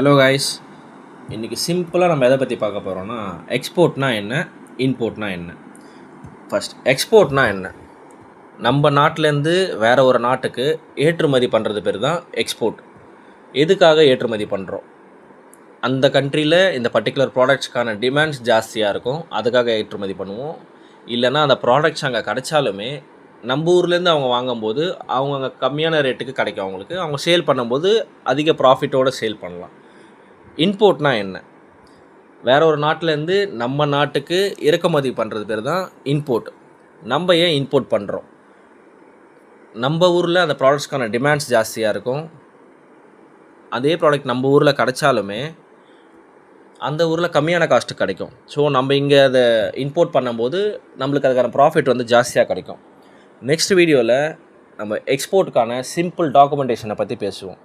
Hello guys, இன்றைக்கி சிம்பிளாக நம்ம எதை பற்றி பார்க்க போகிறோன்னா எக்ஸ்போர்ட்னா என்ன, இம்போர்ட்னா என்ன. ஃபஸ்ட் எக்ஸ்போர்ட்னா என்ன? நம்ம நாட்டிலேருந்து வேறு ஒரு நாட்டுக்கு ஏற்றுமதி பண்ணுறது பேர் தான் எக்ஸ்போர்ட். எதுக்காக ஏற்றுமதி பண்ணுறோம்? அந்த கண்ட்ரியில் இந்த பர்டிகுலர் ப்ராடக்ட்ஸ்க்கான டிமாண்ட்ஸ் ஜாஸ்தியாக இருக்கும், அதுக்காக ஏற்றுமதி பண்ணுவோம். இல்லைனா அந்த ப்ராடக்ட்ஸ் அங்கே கிடைச்சாலுமே நம்ம ஊர்லேருந்து அவங்க வாங்கும்போது அவங்க அங்கே கம்மியான ரேட்டுக்கு கிடைக்கும், அவங்களுக்கு அவங்க சேல் பண்ணும்போது அதிக ப்ராஃபிட்டோடு சேல் பண்ணலாம். இம்போர்ட்னா என்ன? வேற ஒரு நாட்டிலேருந்து நம்ம நாட்டுக்கு இறக்குமதி பண்ணுறது பேர் தான் இம்போர்ட். நம்ம ஏன் இம்போர்ட் பண்ணுறோம்? நம்ம ஊரில் அந்த ப்ராடக்ட்ஸ்க்கான டிமாண்ட்ஸ் ஜாஸ்தியாக இருக்கும். அதே ப்ராடக்ட் நம்ம ஊரில் கிடைச்சாலுமே அந்த ஊரில் கம்மியான காஸ்ட்டு கிடைக்கும். ஸோ நம்ம இங்கே அதை இம்போர்ட் பண்ணும்போது நம்மளுக்கு அதுக்கான ப்ராஃபிட் வந்து ஜாஸ்தியாக கிடைக்கும். நெக்ஸ்ட் வீடியோவில் நம்ம எக்ஸ்போர்ட்டுக்கான சிம்பிள் டாக்குமெண்டேஷனை பற்றி பேசுவோம்.